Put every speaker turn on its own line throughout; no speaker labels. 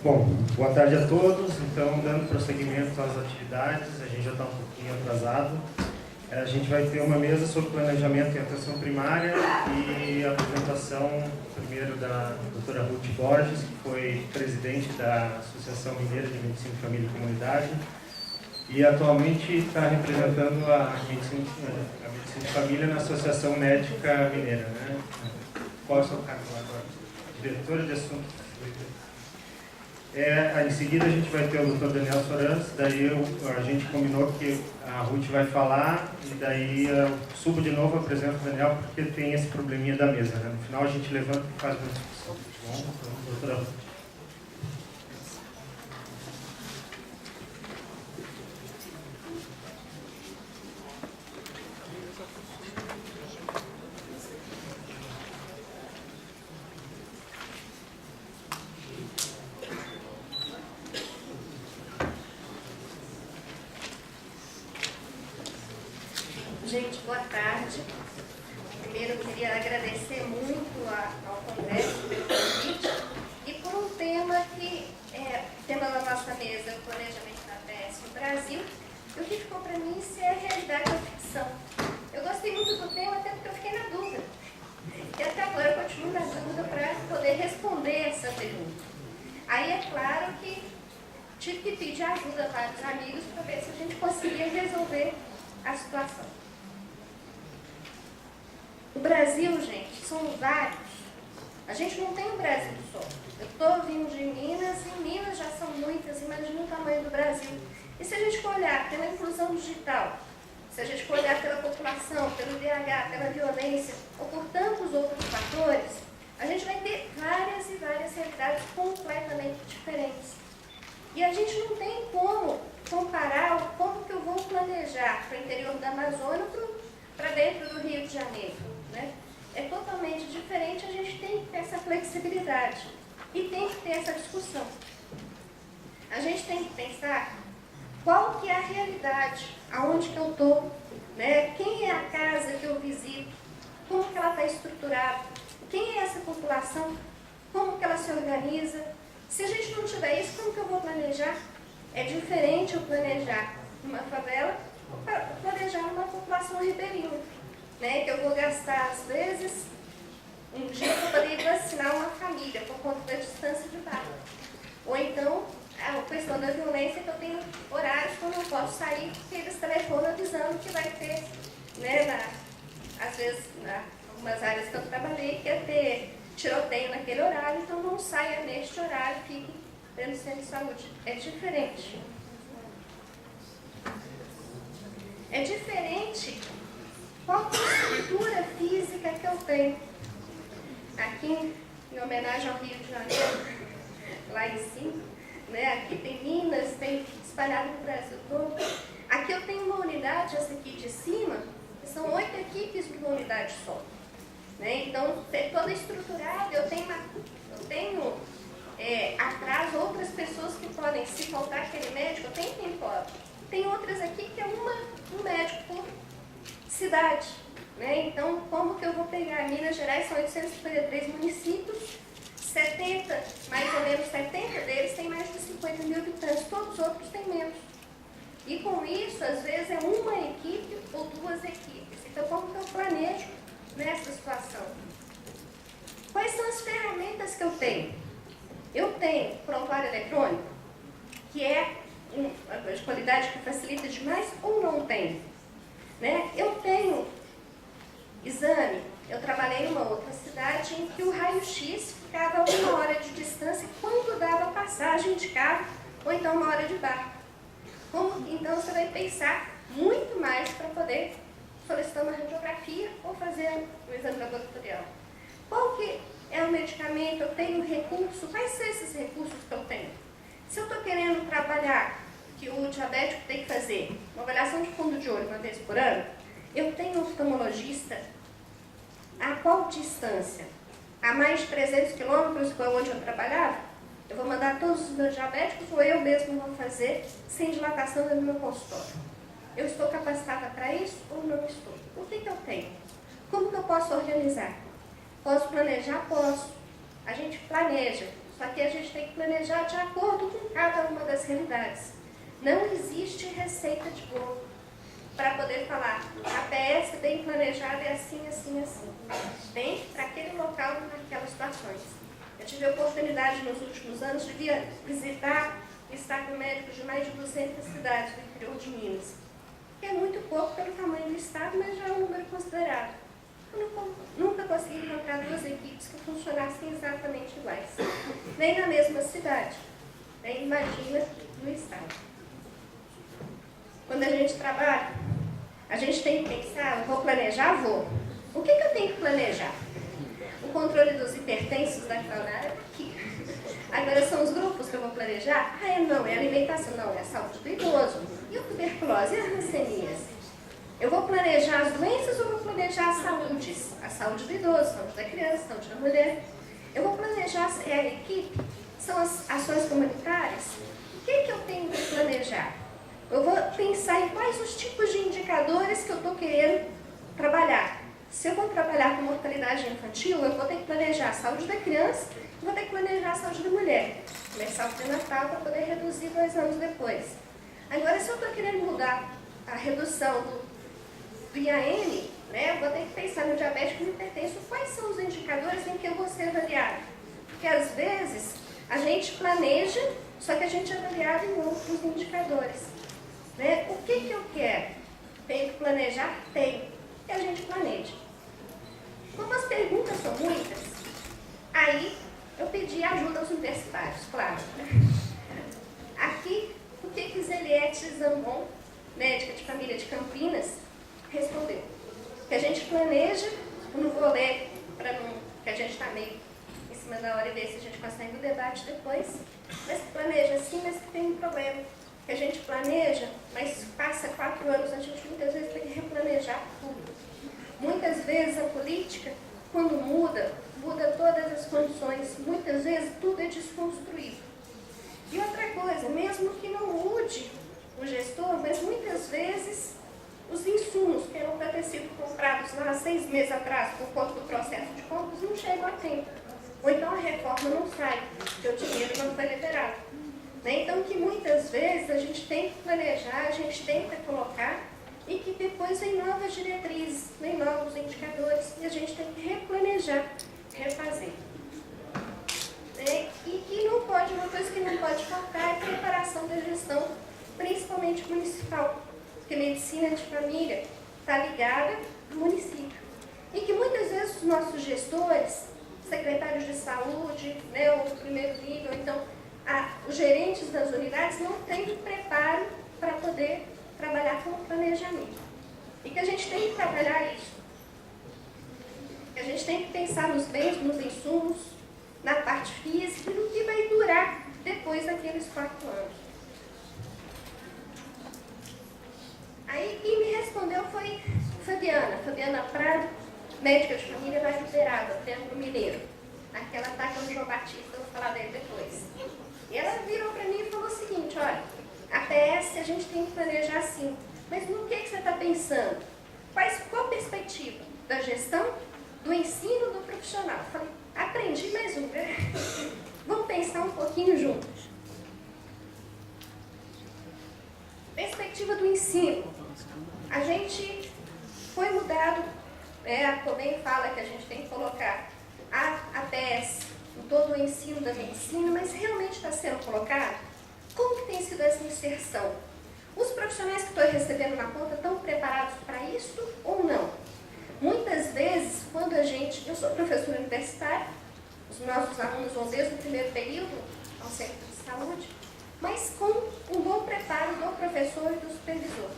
Bom, boa tarde a todos. Então, dando prosseguimento às atividades, a gente já está um pouquinho atrasado. A gente vai ter uma mesa sobre planejamento em atenção primária e a apresentação primeiro da doutora Ruth Borges, que foi presidente da Associação Mineira de Medicina de Família e Comunidade e atualmente está representando a medicina de família na Associação Médica Mineira, né? Qual é o seu cargo agora? Diretora de Assuntos. Em seguida a gente vai ter o Dr. Daniel Sorans, daí a gente combinou que a Ruth vai falar e daí eu subo de novo, apresento o Daniel porque tem esse probleminha da mesa, né? No final a gente levanta e faz uma discussão. Bom, então, doutora Ruth.
Gente, boa tarde. Primeiro, eu queria agradecer muito ao Congresso pelo convite e por um tema que tema da nossa mesa, o planejamento da APS no Brasil, e o que ficou para mim se é realidade ou ficção. Eu gostei muito do tema, até porque eu fiquei na dúvida. E até agora eu continuo na dúvida para poder responder essa pergunta. Aí é claro que tive que pedir ajuda a vários amigos para ver se a gente conseguia resolver a situação. O Brasil, gente, são vários. A gente não tem um Brasil só. Eu estou vindo de Minas, e em Minas já são muitas, imagina o tamanho do Brasil. E se a gente for olhar pela inclusão digital, se a gente for olhar pela população, pelo IDH, pela violência, ou por tantos outros fatores, a gente vai ter várias e várias realidades completamente diferentes. E a gente não tem como comparar como que eu vou planejar para o interior da Amazônia para dentro do Rio de Janeiro. Né? É totalmente diferente, a gente tem que ter essa flexibilidade e tem que ter essa discussão. A gente tem que pensar qual que é a realidade, aonde que eu estou, né? Quem é a casa que eu visito, como que ela está estruturada, quem é essa população, como que ela se organiza. Se a gente não tiver isso, como que eu vou planejar? É diferente eu planejar numa favela para planejar uma população ribeirinha, né? Que eu vou gastar, às vezes, um dia para poder vacinar uma família por conta da distância de barco. Ou então, a questão da violência, que eu tenho horários que eu não posso sair, porque eles telefonam avisando que vai ter, né, às vezes, em algumas áreas que eu trabalhei, que ia ter tiroteio naquele horário, então não saia neste horário, fique dentro do centro de saúde. É diferente. É diferente qual é a estrutura física que eu tenho. Aqui, em homenagem ao Rio de Janeiro, lá em cima, né? Aqui tem Minas, tem espalhado no Brasil todo. Aqui eu tenho uma unidade, essa aqui de cima, que são 8 equipes de uma unidade só. Né? Então, toda estruturada, eu tenho atrás outras pessoas que podem, se faltar aquele médico, eu tenho quem pode. Tem outras aqui que é um médico por cidade. Né? Então, como que eu vou pegar? Minas Gerais são 853 municípios, 70, mais ou menos 70 deles têm mais de 50 mil habitantes, todos os outros têm menos. E com isso, às vezes, é uma equipe ou duas equipes. Então, como que eu planejo nessa situação? Quais são as ferramentas que eu tenho? Eu tenho prontuário eletrônico, que é de qualidade que facilita demais, ou não tenho? Né? Eu tenho exame. Eu trabalhei numa outra cidade em que o raio-x ficava a 1 hora de distância quando dava passagem de carro ou então 1 hora de barco. Então você vai pensar muito mais para poder solicitar uma radiografia ou fazer um exame laboratorial. Qual que é o medicamento? Eu tenho recurso? Quais são esses recursos que eu tenho? Se eu estou querendo trabalhar, que o diabético tem que fazer uma avaliação de fundo de olho uma vez por ano, eu tenho um oftalmologista a qual distância? A mais de 300 quilômetros, que é onde eu trabalhava? Eu vou mandar todos os meus diabéticos ou eu mesmo vou fazer sem dilatação no meu consultório? Eu estou capacitada para isso ou não estou? O que eu tenho? Como que eu posso organizar? Posso planejar? Posso. A gente planeja. Só que a gente tem que planejar de acordo com cada uma das realidades. Não existe receita de bolo para poder falar, a PS bem planejada é assim, assim, assim. Tem para aquele local, naquelas situações. Eu tive a oportunidade nos últimos anos de visitar e estar com médicos de mais de 200 cidades do interior de Minas. Que é muito pouco pelo tamanho do estado, mas já é um número considerável. Eu nunca consegui encontrar duas equipes que funcionassem exatamente iguais. Nem na mesma cidade, nem imagina no estado. Quando a gente trabalha, a gente tem que pensar, eu vou planejar, vou. O que eu tenho que planejar? O controle dos hipertensos daquela área aqui. Agora são os grupos que eu vou planejar? Não, é a alimentação, não, é a saúde do idoso. E a tuberculose e a hanseníase? Eu vou planejar as doenças ou vou planejar as saúdes? A saúde do idoso, a saúde da criança, a saúde da mulher. Eu vou planejar a equipe, são as ações comunitárias. O que eu tenho que planejar? Eu vou pensar em quais os tipos de indicadores que eu estou querendo trabalhar. Se eu vou trabalhar com mortalidade infantil, eu vou ter que planejar a saúde da criança e vou ter que planejar a saúde da mulher. Começar o pré-natal para poder reduzir 2 anos depois. Agora, se eu estou querendo mudar a redução do IAM, né, eu vou ter que pensar no diabético e no hipertenso, quais são os indicadores em que eu vou ser avaliado. Porque, às vezes, a gente planeja, só que a gente é avaliado em outros indicadores. Né? O que eu quero? Tenho que planejar? Tenho. Que a gente planeje. Como as perguntas são muitas, aí eu pedi ajuda aos universitários, claro. Aqui, o que Zeliette Zambon, médica de família de Campinas, respondeu? Que a gente planeja, eu não vou ler, para não, que a gente está meio em cima da hora e ver se a gente consegue o debate depois, mas que planeja sim, mas que tem um problema. Que a gente planeja, mas passa 4 anos, a gente muitas vezes tem que replanejar tudo. Muitas vezes a política, quando muda todas as condições, muitas vezes tudo é desconstruído. E outra coisa, mesmo que não mude o gestor, mas muitas vezes os insumos que eram para ter sido comprados lá 6 meses atrás, por conta do processo de compras, não chegam a tempo. Ou então a reforma não sai, porque o dinheiro não foi liberado. Então, que muitas vezes a gente tem que planejar, a gente tenta colocar, e que depois vem novas diretrizes, vem novos indicadores, e a gente tem que replanejar, refazer. E que não pode, uma coisa que não pode faltar é a preparação da gestão, principalmente municipal, porque medicina de família está ligada ao município. E que muitas vezes os nossos gestores, secretários de saúde, né, ou do primeiro nível, então, os gerentes das unidades não têm preparo para poder trabalhar com o planejamento. E que a gente tem que trabalhar isso. Que a gente tem que pensar nos bens, nos insumos, na parte física e no que vai durar depois daqueles 4 anos. Aí quem me respondeu foi Fabiana Prado, médica de família da Uberaba, Triângulo Mineiro. Aqui ela está com o João Batista, eu vou falar dele depois. E ela virou para mim e falou o seguinte, olha, a PS a gente tem que planejar assim, mas no que você está pensando? Qual a perspectiva da gestão, do ensino, do profissional? Eu falei, aprendi mais um, né? Vamos pensar um pouquinho juntos. Perspectiva do ensino. A gente foi mudado, a COBEM fala que a gente tem que colocar a PS em todo o ensino da medicina, mas realmente está sendo colocado? Como que tem sido essa inserção? Os profissionais que estou recebendo na ponta estão preparados para isso ou não? Muitas vezes, quando eu sou professora universitária, os nossos alunos vão desde o primeiro período ao centro de saúde, mas com um bom preparo do professor e do supervisor.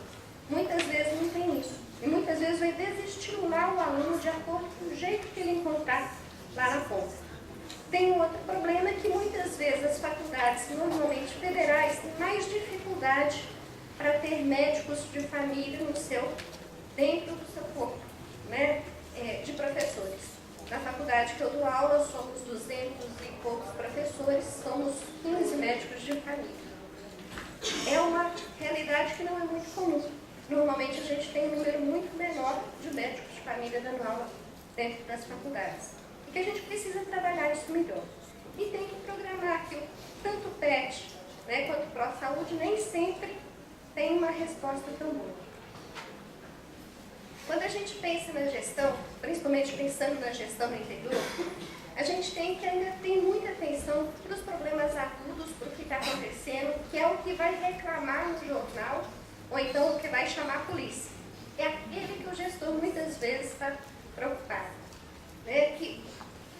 Muitas vezes não tem isso. E muitas vezes vai desestimular o aluno de acordo com o jeito que ele encontrar lá na ponta. Tem um outro problema que muitas vezes as faculdades, normalmente federais, têm mais dificuldade para ter médicos de família dentro do seu corpo, né, de professores. Na faculdade que eu dou aula, somos 200 e poucos professores, somos 15 médicos de família. É uma realidade que não é muito comum. Normalmente a gente tem um número muito menor de médicos de família dando aula dentro das faculdades. E que a gente precisa trabalhar isso melhor. e tem que programar que tanto o PET, né, quanto o Pró-Saúde nem sempre tem uma resposta tão boa. Quando a gente pensa na gestão, principalmente pensando na gestão no interior, a gente tem que ainda ter muita atenção para os problemas agudos, para o que está acontecendo, que é o que vai reclamar no jornal, ou então o que vai chamar a polícia. É aquele que o gestor muitas vezes está preocupado. Né? Que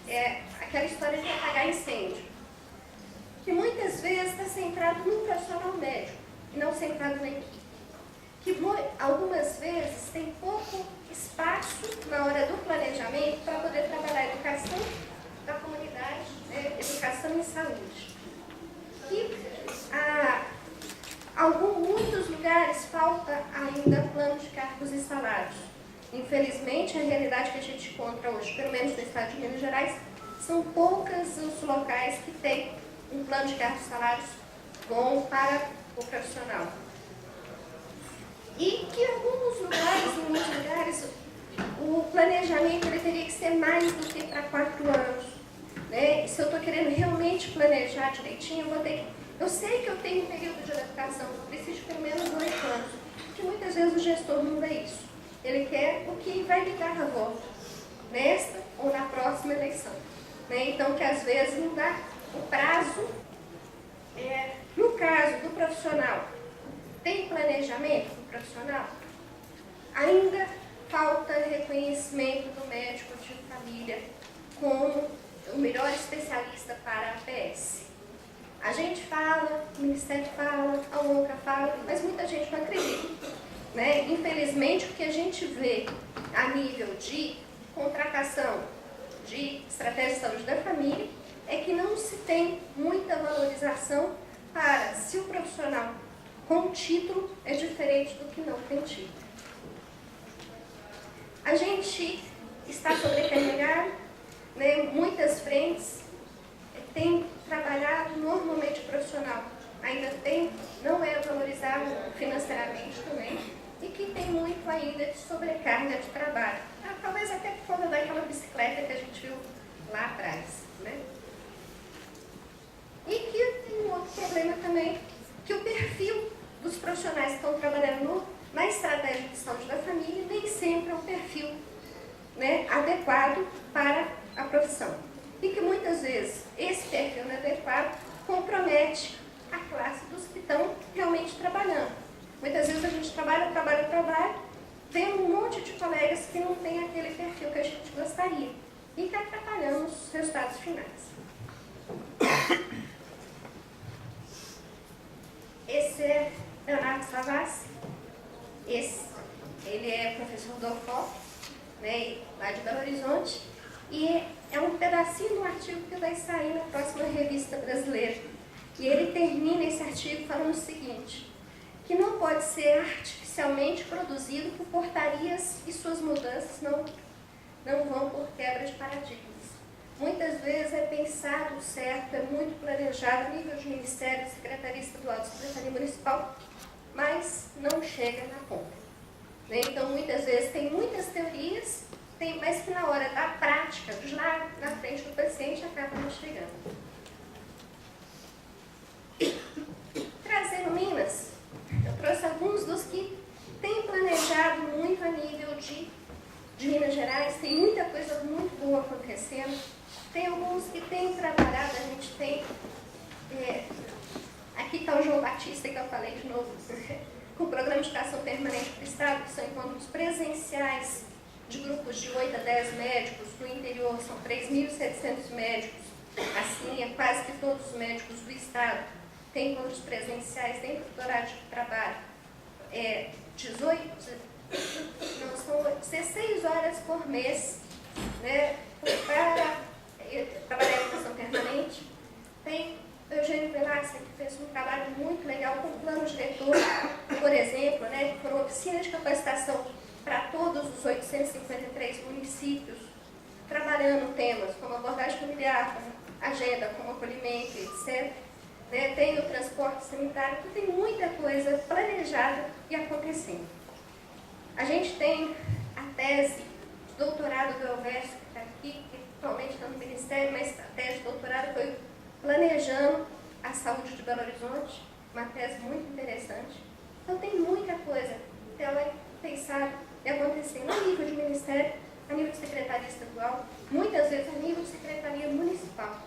é aquela história de apagar incêndio, que muitas vezes está centrado no profissional médico, e não centrado na equipe. Que algumas vezes tem pouco espaço na hora do planejamento para poder trabalhar a educação da comunidade, né? Educação e saúde. E muitos lugares falta ainda plano de cargos e salários. Infelizmente, a realidade que a gente encontra hoje, pelo menos no estado de Minas Gerais, são poucos os locais que têm um plano de cargos e salários bom para o profissional. E que em alguns lugares, em muitos lugares, o planejamento ele teria que ser mais do que para 4 anos. Né? Se eu estou querendo realmente planejar direitinho, eu sei que eu tenho um período de adaptação, eu preciso de pelo menos 8 anos, porque muitas vezes o gestor não vê isso. Ele quer o que vai me dar a volta, nesta ou na próxima eleição. Né? Então, que às vezes não dá o prazo. No caso do profissional, tem planejamento do profissional? Ainda falta reconhecimento do médico de família como o melhor especialista para a APS. A gente fala, o Ministério fala, a ONCA fala, mas muita gente não acredita. Né? Infelizmente, o que a gente vê a nível de contratação de estratégia de saúde da família é que não se tem muita valorização para se o profissional com título é diferente do que não tem título. A gente está sobrecarregado, né? Muitas frentes tem trabalhado normalmente o profissional, ainda não é valorizado financeiramente também, e que tem muito ainda de sobrecarga de trabalho. Talvez até por conta daquela bicicleta que a gente viu lá atrás. Né? E que tem um outro problema também, que o perfil dos profissionais que estão trabalhando na estratégia de saúde da família nem sempre é um perfil, né, adequado para a profissão. E que muitas vezes esse perfil inadequado compromete a classe dos que estão realmente trabalhando. Muitas vezes a gente trabalha, tem um monte de colegas que não tem aquele perfil que a gente gostaria e que atrapalhamos os resultados finais. Esse é Leonardo Savassi. Ele é professor do UFOP, né, lá de Belo Horizonte, e é um pedacinho do artigo que vai sair na próxima revista brasileira. E ele termina esse artigo falando o seguinte, que não pode ser artificialmente produzido por portarias e suas mudanças não vão por quebra de paradigmas. Muitas vezes é pensado certo, é muito planejado a nível de Ministério, Secretaria Estadual de Secretaria Municipal, mas não chega na ponta. Né? Então, muitas vezes tem muitas teorias, mas que na hora da prática, lá na frente do paciente, acaba não chegando. Trazendo Minas, eu trouxe alguns dos que têm planejado muito a nível de Minas Gerais, tem muita coisa muito boa acontecendo, tem alguns que têm trabalhado, a gente tem, aqui está o João Batista, que eu falei de novo, com o Programa de Educação Permanente do Estado, que são encontros presenciais de grupos de 8 a 10 médicos, no interior são 3.700 médicos, assim, é quase que todos os médicos do Estado têm encontros presenciais dentro do horário de trabalho, são 16 horas por mês, né, para trabalhar em educação permanente. Tem o Eugênio Velasco, que fez um trabalho muito legal com o plano diretor, por exemplo, né, com uma oficina de capacitação para todos os 853 municípios, trabalhando temas como abordagem familiar, como agenda, como acolhimento, etc. Né, tem o transporte sanitário, que tem muita coisa planejada e acontecendo. A gente tem a tese de doutorado do Elvésio, que está aqui, que atualmente está no Ministério, uma estratégia de doutorado, foi planejando a saúde de Belo Horizonte, uma tese muito interessante. Então tem muita coisa que ela pensar e acontecer no nível de Ministério, a nível de Secretaria Estadual, muitas vezes a nível de Secretaria Municipal.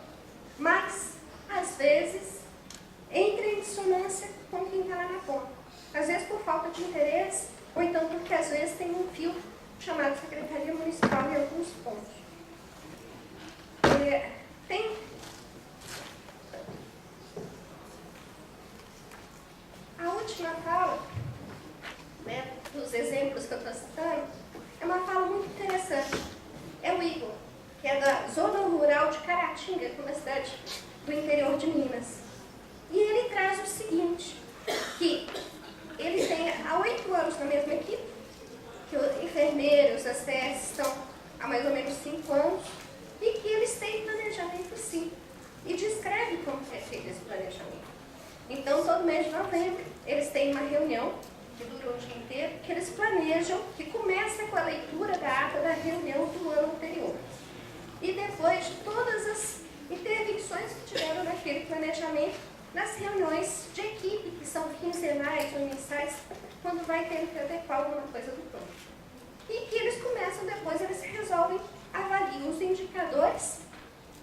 Mas, às vezes, entra em dissonância com quem está lá na ponta. Às vezes por falta de interesse, ou então porque às vezes tem um fio chamado Secretaria Municipal em alguns pontos. Tem a última fala, né, dos exemplos que eu estou citando, é uma fala muito interessante. É o Igor, que é da zona rural de Caratinga, que é uma cidade do interior de Minas. E ele traz o seguinte, que ele tem há 8 anos na mesma equipe, que os enfermeiros, as CS estão há mais ou menos 5 anos, e que eles têm planejamento sim, e descreve como é feito esse planejamento. Então, todo mês de novembro, eles têm uma reunião, que dura um dia inteiro, que eles planejam, que começa com a leitura da ata da reunião do ano anterior. E depois de todas as intervenções que tiveram naquele planejamento, nas reuniões de equipe, que são quinzenais ou mensais, quando vai ter que adequar alguma coisa do plano. E que eles começam depois, eles resolvem, avaliam os indicadores,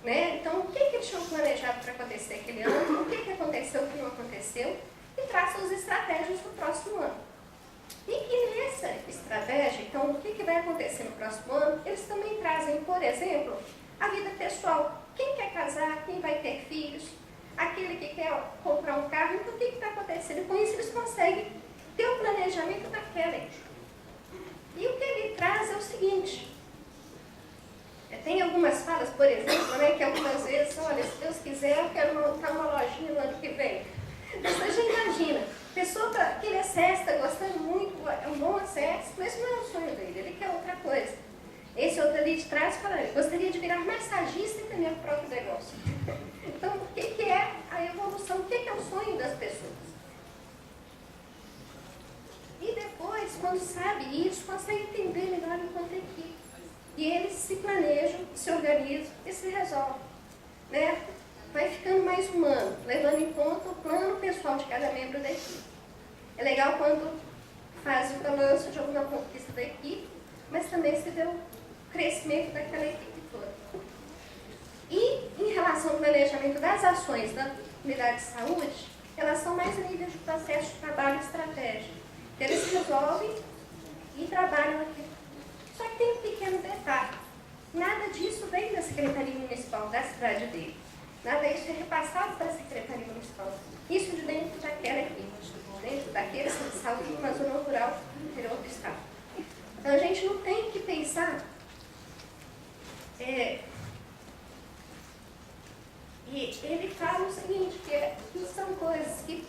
né? Então, o que eles tinham planejado para acontecer aquele ano, o que aconteceu, o que não aconteceu, e traçam as estratégias do próximo ano. E que nessa estratégia, então, o que vai acontecer no próximo ano, eles também trazem, por exemplo, a vida pessoal. Quem quer casar, quem vai ter filhos, aquele que quer comprar um carro, então o que está acontecendo? Com isso eles conseguem ter o planejamento daquela. E o que ele traz é o seguinte, tem algumas falas, por exemplo, né, que algumas vezes, olha, se Deus quiser, eu quero montar uma lojinha no ano que vem. Você já imagina, a pessoa que ele acessa, está gostando muito, é um bom acesso, mas não é o sonho dele, ele quer outra coisa. Esse outro ali de trás fala, eu gostaria de virar massagista e ter meu próprio negócio. Então, o que é a evolução? O que é o sonho das pessoas? E depois, quando sabe isso, consegue entender melhor enquanto equipe. E eles se planejam, se organizam e se resolvem. Né? Vai ficando mais humano, levando em conta o plano pessoal de cada membro da equipe. É legal quando faz o balanço de alguma conquista da equipe, mas também se vê o crescimento daquela equipe toda. E em relação ao planejamento das ações da unidade de saúde, elas são mais a nível de processo de trabalho e estratégia. Eles resolvem e trabalham aqui. Só que tem um pequeno detalhe. Nada disso vem da Secretaria Municipal da cidade dele. Nada disso é repassado para a Secretaria Municipal. Isso de dentro daquela equipe, dentro daqueles de saúde numa zona rural do interior do estado. Então a gente não tem que pensar e ele fala o seguinte, que são coisas que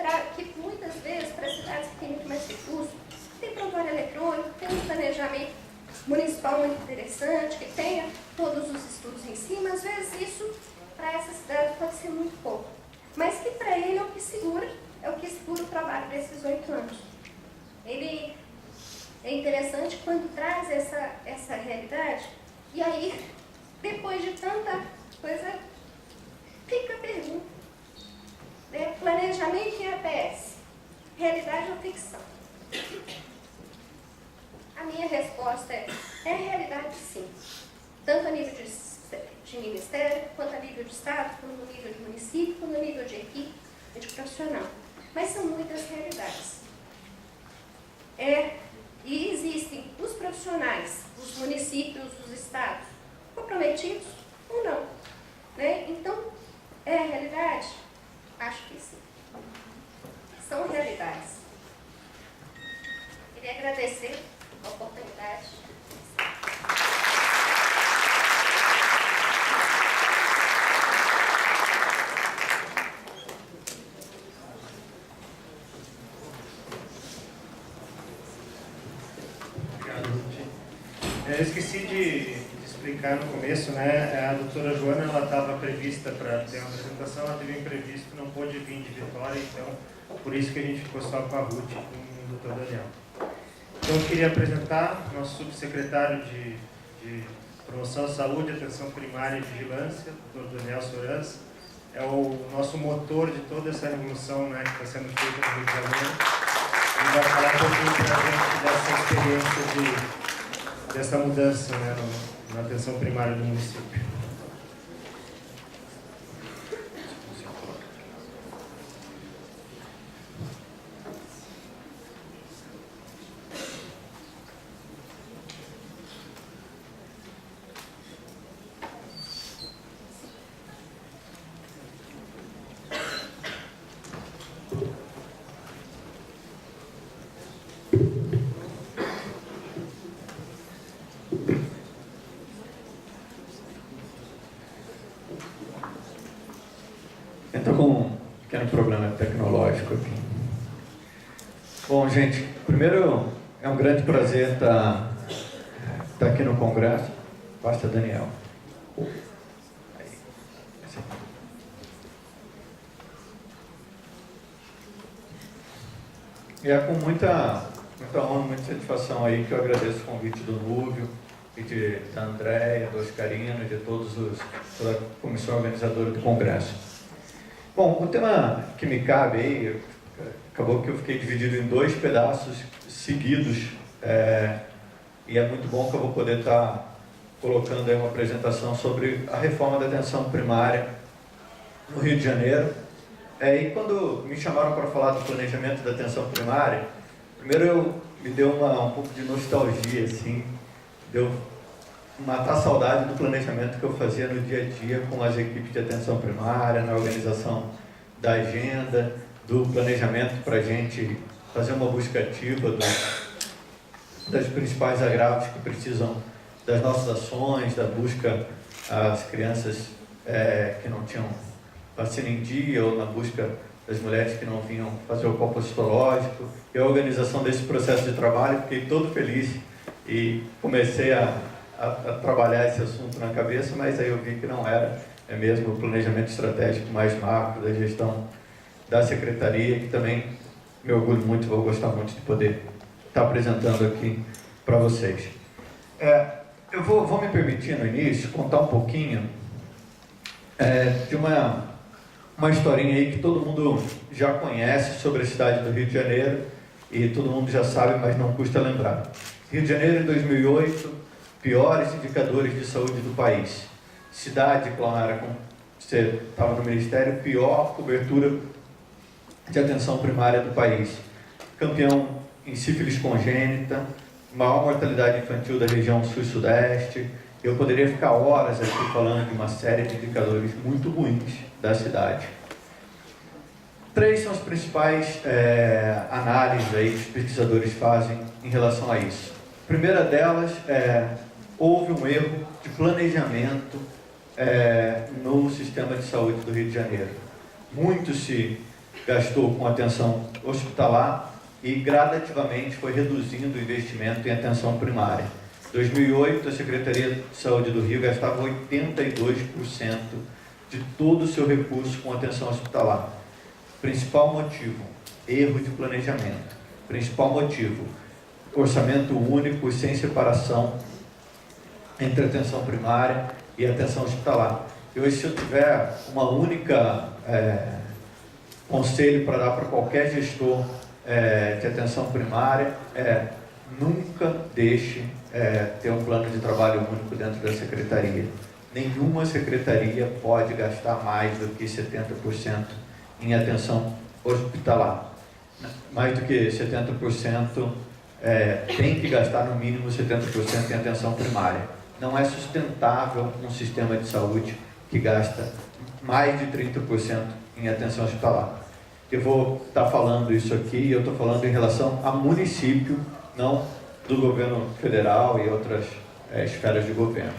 muitas vezes, para cidades que têm muito mais recursos, tem prontuário eletrônico, tem um planejamento municipal muito interessante, que tenha todos os estudos em cima, às vezes isso, para essa cidade, pode ser muito pouco. Mas que para ele é o que segura o trabalho desses 8 anos. Ele é interessante quando traz essa realidade, e aí, depois de tanta coisa, fica a pergunta. Né? Planejamento em APS, realidade ou ficção? A minha resposta é realidade sim. Tanto a nível de ministério, quanto a nível de estado, quanto no nível de município, quanto no nível de equipe e de profissional. Mas são muitas realidades. E existem os profissionais, os municípios, os estados, comprometidos ou não. Né? Então, é a realidade? Acho que sim. São realidades. Queria agradecer a oportunidade.
Obrigado, Ruth. Eu esqueci de explicar no começo, né? A doutora Joana, ela estava prevista para ter uma apresentação, ela teve um imprevisto, não pôde vir de Vitória, então por isso que a gente ficou só com a Ruth e com o doutor Daniel. Então eu queria apresentar nosso subsecretário de Promoção à saúde, atenção primária e vigilância, Dr. Daniel Soranz, é o nosso motor de toda essa revolução, né, que está sendo feita no Rio de Janeiro. Ele vai falar um pouquinho para a gente dessa experiência dessa mudança, né, na atenção primária do município.
Estou com um pequeno problema tecnológico aqui. Bom, gente, primeiro é um grande prazer estar aqui no Congresso. Basta, Daniel. E é com muita honra, muita satisfação aí que eu agradeço o convite do Núvio, e da Andréia, do Oscarino e de toda a comissão organizadora do Congresso. Bom, o tema que me cabe aí, acabou que eu fiquei dividido em 2 pedaços seguidos, e é muito bom que eu vou poder estar colocando aí uma apresentação sobre a reforma da atenção primária no Rio de Janeiro. E quando me chamaram para falar do planejamento da atenção primária, primeiro me deu um pouco de nostalgia, assim, deu matar a saudade do planejamento que eu fazia no dia a dia com as equipes de atenção primária, na organização da agenda, do planejamento para a gente fazer uma busca ativa das principais agravos que precisam das nossas ações, da busca às crianças que não tinham vacina em dia, ou na busca das mulheres que não vinham fazer o copo citológico, e a organização desse processo de trabalho. Fiquei todo feliz e comecei a trabalhar esse assunto na cabeça, mas aí eu vi que não era, é mesmo o planejamento estratégico mais macro da gestão da Secretaria, que também me orgulho muito, vou gostar muito de poder estar apresentando aqui para vocês. Eu vou me permitir no início contar um pouquinho de uma historinha aí que todo mundo já conhece sobre a cidade do Rio de Janeiro, e todo mundo já sabe, mas não custa lembrar. Rio de Janeiro, em 2008, piores indicadores de saúde do país. Cidade, Clara, como você estava no Ministério, pior cobertura de atenção primária do país. Campeão em sífilis congênita, maior mortalidade infantil da região sul e sudeste. Eu poderia ficar horas aqui falando de uma série de indicadores muito ruins da cidade. 3 são as principais análises aí que os pesquisadores fazem em relação a isso. A primeira delas houve um erro de planejamento no sistema de saúde do Rio de Janeiro. Muito se gastou com atenção hospitalar e gradativamente foi reduzindo o investimento em atenção primária. Em 2008, a Secretaria de Saúde do Rio gastava 82% de todo o seu recurso com atenção hospitalar. Principal motivo, erro de planejamento. Principal motivo, orçamento único e sem separação entre atenção primária e atenção hospitalar. E hoje, se eu tiver uma única conselho para dar para qualquer gestor de atenção primária, nunca deixe ter um plano de trabalho único dentro da secretaria. Nenhuma secretaria pode gastar mais do que 70% em atenção hospitalar. Mais do que 70% tem que gastar no mínimo 70% em atenção primária. Não é sustentável um sistema de saúde que gasta mais de 30% em atenção hospitalar. Eu vou estar falando isso aqui, e eu estou falando em relação a município, não do governo federal e outras esferas de governo.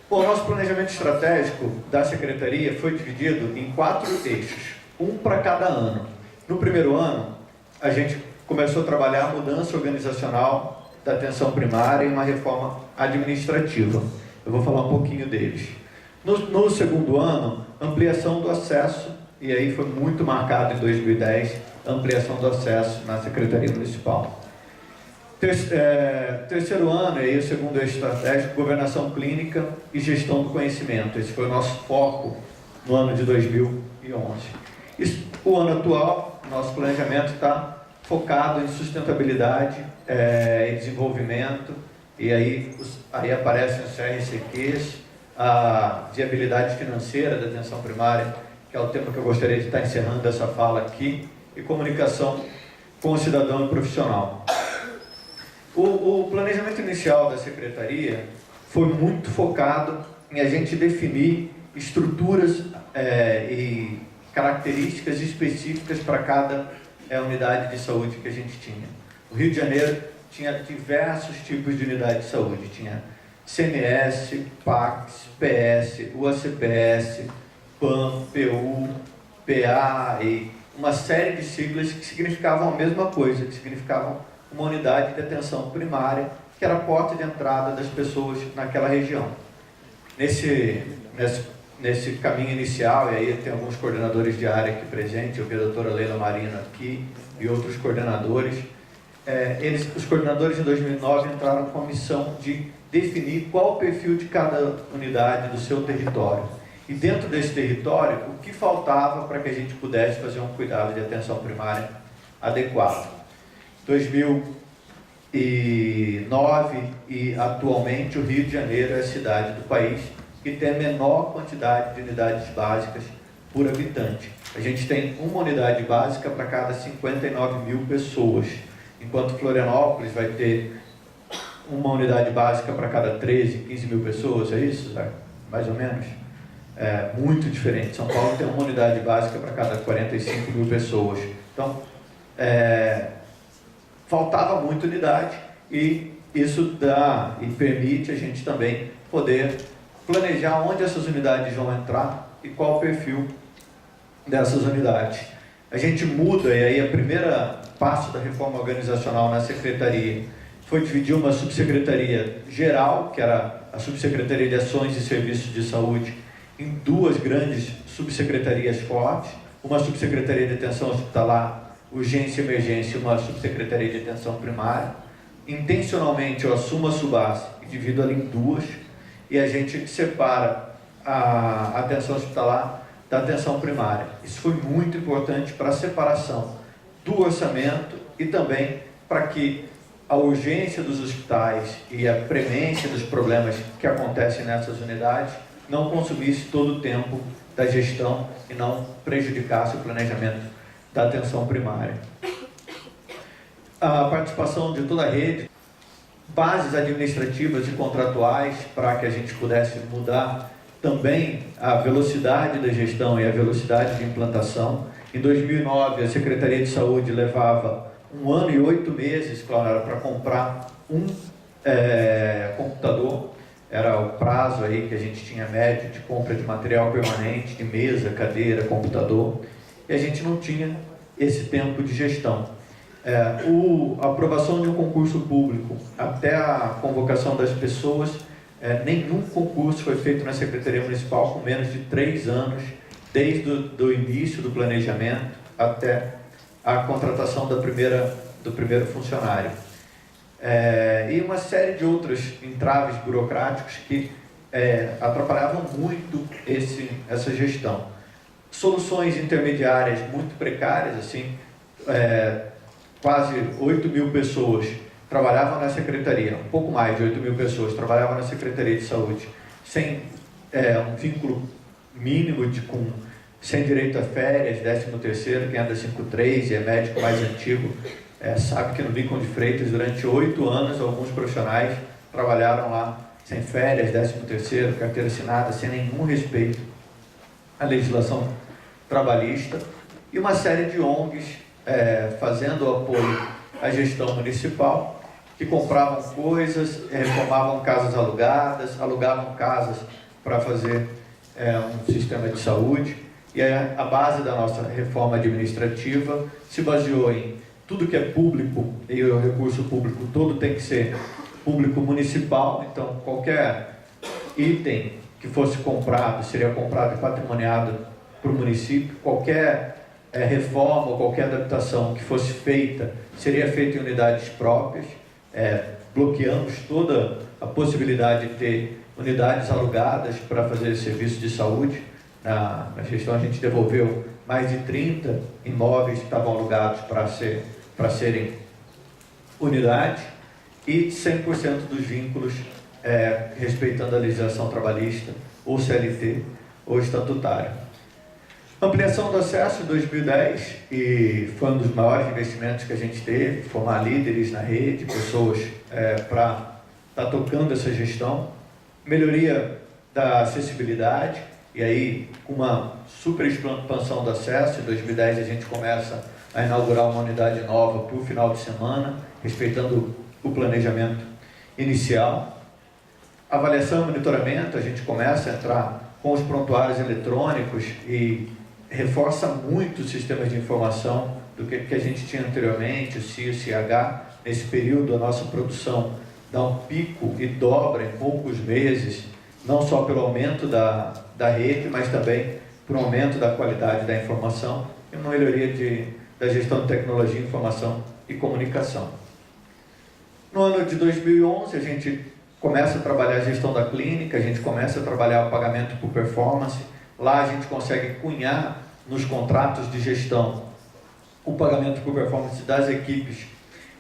Bom, nosso planejamento estratégico da Secretaria foi dividido em 4 eixos, um para cada ano. No primeiro ano, a gente começou a trabalhar a mudança organizacional da atenção primária e uma reforma administrativa. Eu vou falar um pouquinho deles. No segundo ano, ampliação do acesso, e aí foi muito marcado em 2010, a ampliação do acesso na Secretaria Municipal. Terceiro ano, aí o segundo eixo estratégico, governação clínica e gestão do conhecimento. Esse foi o nosso foco no ano de 2011. O ano atual, nosso planejamento está focado em sustentabilidade e desenvolvimento, e aí aparecem os CRCQs, a viabilidade financeira da atenção primária, que é o tema que eu gostaria de estar encerrando essa fala aqui, e comunicação com o cidadão e profissional. O planejamento inicial da Secretaria foi muito focado em a gente definir estruturas e características específicas para cada unidade de saúde que a gente tinha. O Rio de Janeiro tinha diversos tipos de unidade de saúde, tinha CMS, PACS, PS, UACPS, PAM, PU, PA e uma série de siglas que significavam a mesma coisa, que significavam uma unidade de atenção primária, que era a porta de entrada das pessoas naquela região. Nesse caminho inicial, e aí tem alguns coordenadores de área aqui presentes, eu vi a doutora Leila Marino aqui e outros coordenadores, os coordenadores em 2009 entraram com a missão de definir qual o perfil de cada unidade do seu território. E dentro desse território, o que faltava para que a gente pudesse fazer um cuidado de atenção primária adequado. 2009 e atualmente o Rio de Janeiro é a cidade do país que tem a menor quantidade de unidades básicas por habitante. A gente tem uma unidade básica para cada 59 mil pessoas, enquanto Florianópolis vai ter uma unidade básica para cada 13, 15 mil pessoas, é isso, Zé? Mais ou menos? É muito diferente. São Paulo tem uma unidade básica para cada 45 mil pessoas. Então, faltava muita unidade e isso dá e permite a gente também poder planejar onde essas unidades vão entrar e qual o perfil dessas unidades. A gente muda, e aí a primeira passo da reforma organizacional na Secretaria foi dividir uma subsecretaria geral, que era a Subsecretaria de Ações e Serviços de Saúde, em duas grandes subsecretarias fortes, uma subsecretaria de atenção hospitalar, urgência e emergência, uma subsecretaria de atenção primária. Intencionalmente eu assumo a SUBAS e divido ela em duas, e a gente separa a atenção hospitalar da atenção primária. Isso foi muito importante para a separação do orçamento e também para que a urgência dos hospitais e a premência dos problemas que acontecem nessas unidades não consumisse todo o tempo da gestão e não prejudicasse o planejamento da atenção primária. A participação de toda a rede, bases administrativas e contratuais para que a gente pudesse mudar também a velocidade da gestão e a velocidade de implantação. Em 2009, a Secretaria de Saúde levava 1 ano e 8 meses, claro, para comprar um computador. Era o prazo aí que a gente tinha médio de compra de material permanente, de mesa, cadeira, computador. E a gente não tinha esse tempo de gestão. A aprovação de um concurso público até a convocação das pessoas, nenhum concurso foi feito na Secretaria Municipal com menos de 3 anos, desde o início do planejamento até a contratação do primeiro funcionário. E uma série de outros entraves burocráticos que atrapalhavam muito essa gestão. Soluções intermediárias muito precárias, assim, quase 8 mil pessoas trabalhavam na Secretaria, um pouco mais de 8 mil pessoas trabalhavam na Secretaria de Saúde, sem um vínculo mínimo sem direito a férias, 13º, quem é da 53 e é médico mais antigo, sabe que no Beacon de Freitas, durante 8 anos, alguns profissionais trabalharam lá sem férias, 13º, carteira assinada, sem nenhum respeito à legislação trabalhista, e uma série de ONGs fazendo apoio à gestão municipal, que compravam coisas, reformavam casas alugadas, alugavam casas para fazer um sistema de saúde. E a base da nossa reforma administrativa se baseou em tudo que é público, e o recurso público todo tem que ser público municipal, então qualquer item que fosse comprado seria comprado e patrimoniado para o município, qualquer reforma ou qualquer adaptação que fosse feita seria feita em unidades próprias, bloqueamos toda a possibilidade de ter unidades alugadas para fazer serviço de saúde. Na gestão a gente devolveu mais de 30 imóveis que estavam alugados para serem unidade, e 100% dos vínculos respeitando a legislação trabalhista, ou CLT, ou estatutária. Ampliação do acesso em 2010, e foi um dos maiores investimentos que a gente teve, formar líderes na rede, pessoas para estar tocando essa gestão. Melhoria da acessibilidade, e aí com uma super expansão do acesso. Em 2010 a gente começa a inaugurar uma unidade nova para o final de semana, respeitando o planejamento inicial. Avaliação e monitoramento, a gente começa a entrar com os prontuários eletrônicos e reforça muito os sistemas de informação do que a gente tinha anteriormente, o CIO, o CH. Nesse período a nossa produção dá um pico e dobra em poucos meses, não só pelo aumento da rede, mas também por um aumento da qualidade da informação e uma melhoria da gestão de tecnologia, informação e comunicação. No ano de 2011, a gente começa a trabalhar a gestão da clínica, a gente começa a trabalhar o pagamento por performance. Lá a gente consegue cunhar nos contratos de gestão o pagamento por performance das equipes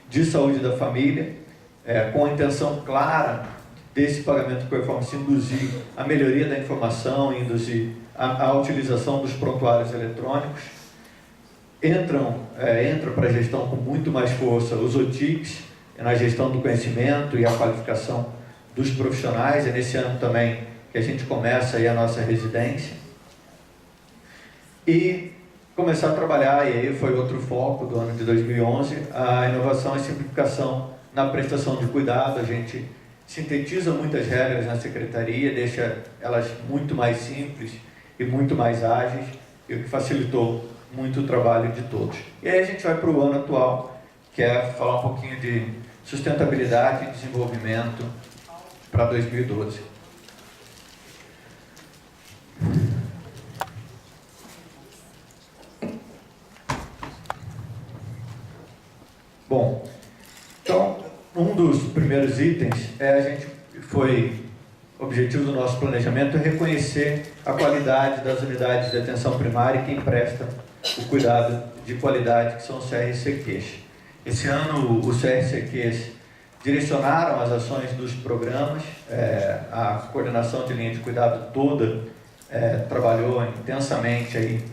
de saúde da família, com a intenção clara desse pagamento por performance induzir a melhoria da informação, induzir a utilização dos prontuários eletrônicos. Entra para a gestão com muito mais força os OTICs, na gestão do conhecimento e a qualificação dos profissionais. É nesse ano também que a gente começa aí a nossa residência. E começar a trabalhar, e aí foi outro foco do ano de 2011, a inovação e simplificação na prestação de cuidado. A gente sintetiza muitas regras na secretaria, deixa elas muito mais simples e muito mais ágeis, e o que facilitou muito o trabalho de todos. E aí a gente vai para o ano atual, que é falar um pouquinho de sustentabilidade e desenvolvimento para 2012. Bom, então, um dos primeiros itens objetivo do nosso planejamento é reconhecer a qualidade das unidades de atenção primária e quem presta o cuidado de qualidade, que são os CRCQs. Esse ano, os CRCQs direcionaram as ações dos programas, a coordenação de linha de cuidado toda trabalhou intensamente aí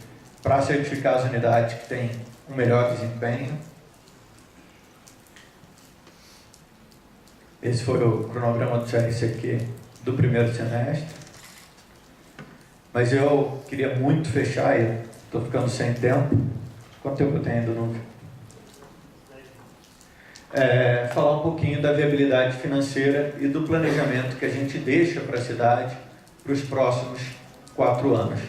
para certificar as unidades que têm um melhor desempenho. Esse foi o cronograma do CRCQ do primeiro semestre. Mas eu queria muito fechar, e estou ficando sem tempo. Quanto tempo eu tenho ainda, Núvio? Falar um pouquinho da viabilidade financeira e do planejamento que a gente deixa para a cidade para os próximos 4 anos.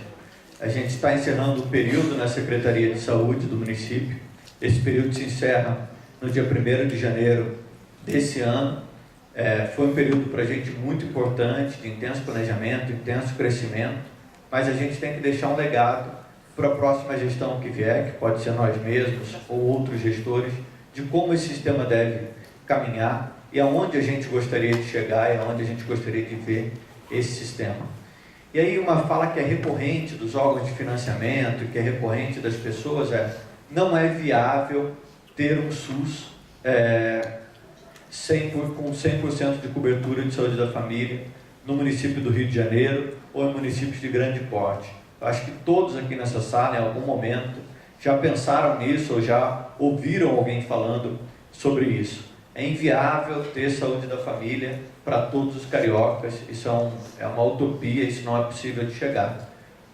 A gente está encerrando o período na Secretaria de Saúde do município. Esse período se encerra no dia 1º de janeiro desse ano. Foi um período para a gente muito importante, de intenso planejamento, intenso crescimento, mas a gente tem que deixar um legado para a próxima gestão que vier, que pode ser nós mesmos ou outros gestores, de como esse sistema deve caminhar e aonde a gente gostaria de chegar e aonde a gente gostaria de ver esse sistema. E aí uma fala que é recorrente dos órgãos de financiamento, que é recorrente das pessoas, não é viável ter um SUS com 100% de cobertura de saúde da família no município do Rio de Janeiro ou em municípios de grande porte. Eu acho que todos aqui nessa sala, em algum momento, já pensaram nisso ou já ouviram alguém falando sobre isso. É inviável ter saúde da família para todos os cariocas. Isso é uma utopia, isso não é possível de chegar.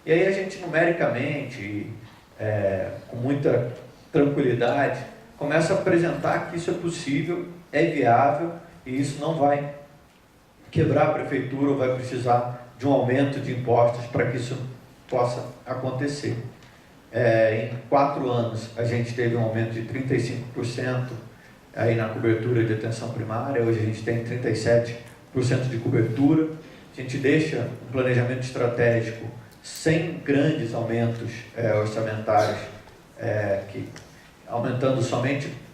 E aí a gente, numericamente, com muita tranquilidade, começa a apresentar que isso é possível, é viável, e isso não vai quebrar a prefeitura ou vai precisar de um aumento de impostos para que isso possa acontecer. Em 4 anos, a gente teve um aumento de 35% aí na cobertura de atenção primária. Hoje a gente tem 37% de cobertura. A gente deixa um planejamento estratégico sem grandes aumentos orçamentários que aumentando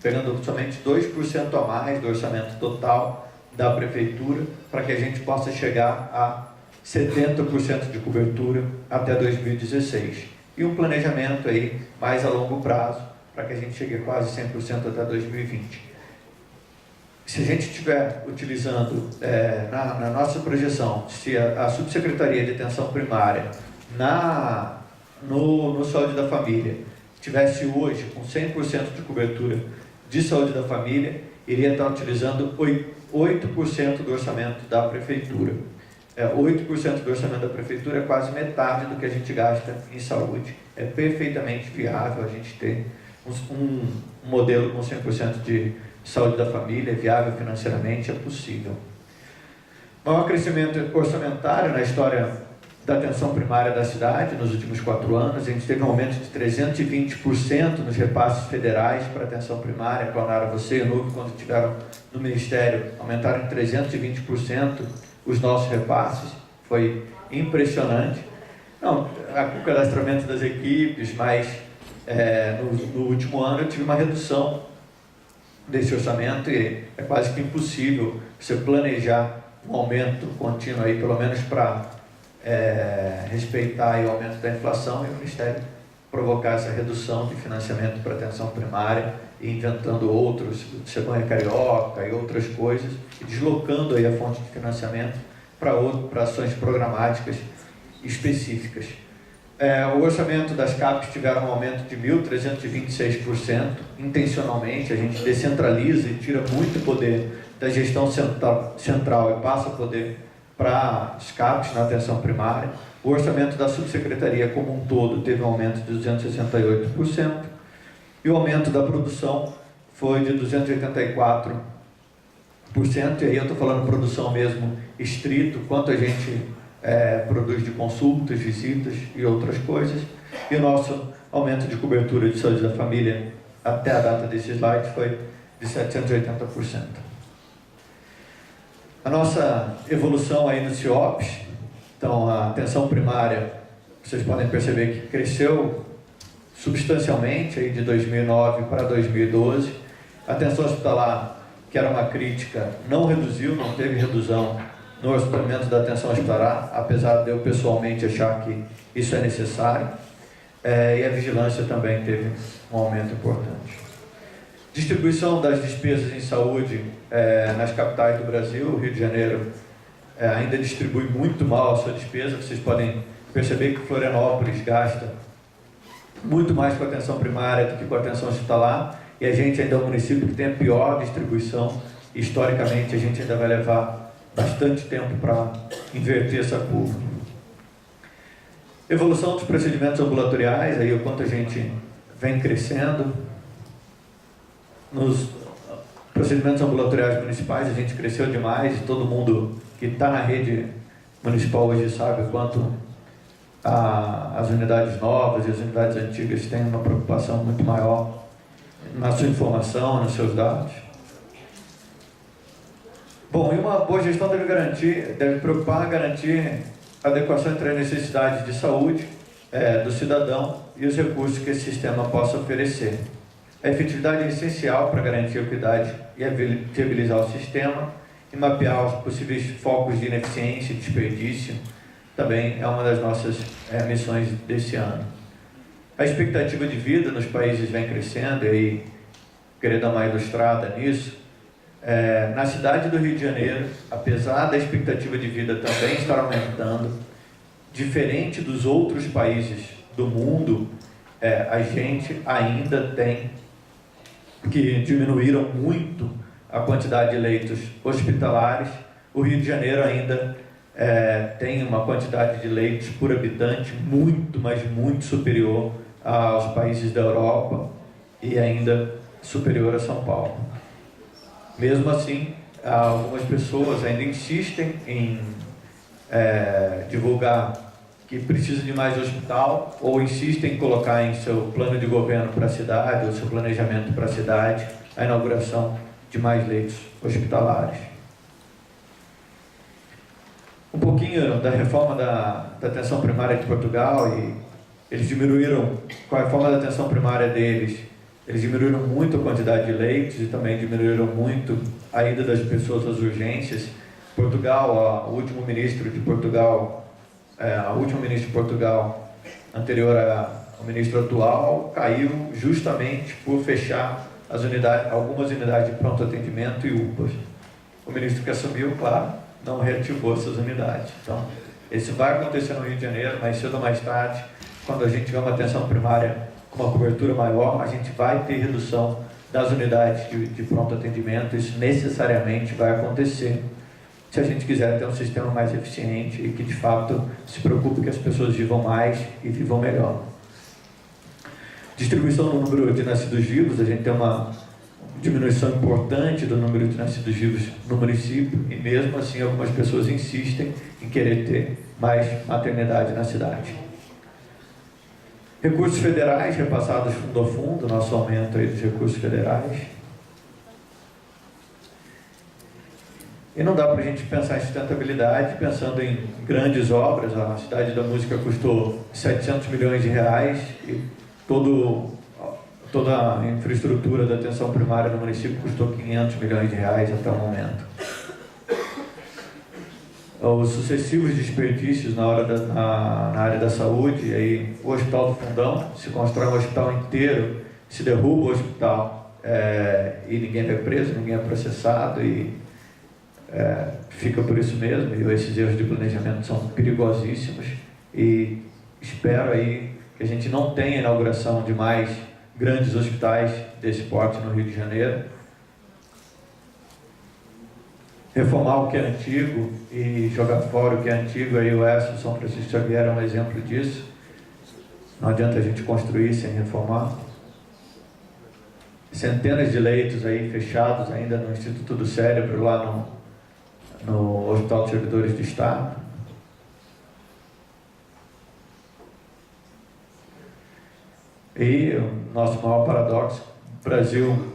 pegando somente 2% a mais do orçamento total da prefeitura, para que a gente possa chegar a 70% de cobertura até 2016. E um planejamento aí mais a longo prazo, para que a gente chegue a quase 100% até 2020. Se a gente estiver utilizando, na nossa projeção, se a Subsecretaria de Atenção Primária no Saúde da Família tivesse hoje com 100% de cobertura de saúde da família, iria estar utilizando 8% do orçamento da prefeitura. 8% do orçamento da prefeitura é quase metade do que a gente gasta em saúde. É perfeitamente viável a gente ter um modelo com 100% de saúde da família, é viável financeiramente, é possível. Maior crescimento orçamentário na história da atenção primária da cidade, nos últimos 4 anos, a gente teve um aumento de 320% nos repasses federais para a atenção primária. Clonaram você e o Nuvem, quando estiveram no Ministério, aumentaram em 320% os nossos repasses, foi impressionante. Não, o cadastramento das equipes, mas no último ano eu tive uma redução desse orçamento e é quase que impossível você planejar um aumento contínuo aí, pelo menos para respeitar aí o aumento da inflação, e o Ministério provocar essa redução de financiamento para atenção primária e inventando outros, cegonha carioca e outras coisas, e deslocando aí a fonte de financiamento para ações programáticas específicas. O orçamento das CAPES tiveram um aumento de 1.326%, intencionalmente. A gente descentraliza e tira muito poder da gestão central e passa poder para as CAPES na atenção primária. O orçamento da subsecretaria como um todo teve um aumento de 268%, e o aumento da produção foi de 284%, e aí eu estou falando produção mesmo estrito, quanto a gente produz de consultas, visitas e outras coisas. E o nosso aumento de cobertura de saúde da família até a data desse slide foi de 780%. A nossa evolução aí no CIOPS, então a atenção primária, vocês podem perceber que cresceu substancialmente aí de 2009 para 2012. A atenção hospitalar, que era uma crítica, não reduziu, não teve redução no orçamento da atenção hospitalar, apesar de eu pessoalmente achar que isso é necessário. E a vigilância também teve um aumento importante. Distribuição das despesas em saúde nas capitais do Brasil. O Rio de Janeiro ainda distribui muito mal a sua despesa. Vocês podem perceber que Florianópolis gasta muito mais com a atenção primária do que com a atenção hospitalar, e a gente ainda é o município que tem a pior distribuição. Historicamente, a gente ainda vai levar bastante tempo para inverter essa curva. Evolução dos procedimentos ambulatoriais, aí o quanto a gente vem crescendo. Nos procedimentos ambulatoriais municipais a gente cresceu demais, e todo mundo que está na rede municipal hoje sabe o quanto as unidades novas e as unidades antigas têm uma preocupação muito maior na sua informação, nos seus dados. Bom, e uma boa gestão deve preocupar garantir a adequação entre as necessidades de saúde do cidadão e os recursos que esse sistema possa oferecer. A efetividade é essencial para garantir a equidade e viabilizar o sistema, e mapear os possíveis focos de ineficiência e desperdício também é uma das nossas missões desse ano. A expectativa de vida nos países vem crescendo, e aí queria dar uma ilustrada nisso. Na cidade do Rio de Janeiro, apesar da expectativa de vida também estar aumentando, diferente dos outros países do mundo, a gente ainda tem que diminuíram muito a quantidade de leitos hospitalares. O Rio de Janeiro ainda tem uma quantidade de leitos por habitante muito, mas muito superior aos países da Europa e ainda superior a São Paulo. Mesmo assim, algumas pessoas ainda insistem em divulgar que precisa de mais hospital, ou insistem em colocar em seu plano de governo para a cidade, ou seu planejamento para a cidade, a inauguração de mais leitos hospitalares. Um pouquinho da reforma da atenção primária de Portugal, e eles diminuíram, com a reforma da atenção primária deles, Eles diminuíram muito a quantidade de leitos e também diminuíram muito a ida das pessoas às urgências. Portugal, o último ministro de Portugal, anterior ao ministro atual, caiu justamente por fechar algumas unidades de pronto atendimento e UPAs. O ministro que assumiu, claro, não reativou essas unidades. Então, isso vai acontecer no Rio de Janeiro, mais cedo ou mais tarde, quando a gente tiver uma atenção primária com uma cobertura maior, a gente vai ter redução das unidades de pronto atendimento. Isso necessariamente vai acontecer se a gente quiser ter um sistema mais eficiente e que, de fato, se preocupe que as pessoas vivam mais e vivam melhor. Distribuição do número de nascidos vivos, a gente tem uma diminuição importante do número de nascidos vivos no município e, mesmo assim, algumas pessoas insistem em querer ter mais maternidade na cidade. Recursos federais repassados fundo a fundo, nosso aumento aí dos recursos federais. E não dá para a gente pensar em sustentabilidade pensando em grandes obras. A Cidade da Música custou 700 milhões de reais e toda a infraestrutura da atenção primária no município custou 500 milhões de reais até o momento. Os sucessivos desperdícios na área da saúde, aí, o Hospital do Fundão, se constrói um hospital inteiro, se derruba o hospital e ninguém vai preso, ninguém é processado e fica por isso mesmo. E esses erros de planejamento são perigosíssimos e espero aí que a gente não tenha inauguração de mais grandes hospitais desse porte no Rio de Janeiro. Reformar o que é antigo e jogar fora o que é antigo, aí o ESSO, São Francisco Xavier é um exemplo disso. Não adianta a gente construir sem reformar. Centenas de leitos aí fechados ainda no Instituto do Cérebro, lá no Hospital de Servidores do Estado. E o nosso maior paradoxo, o Brasil,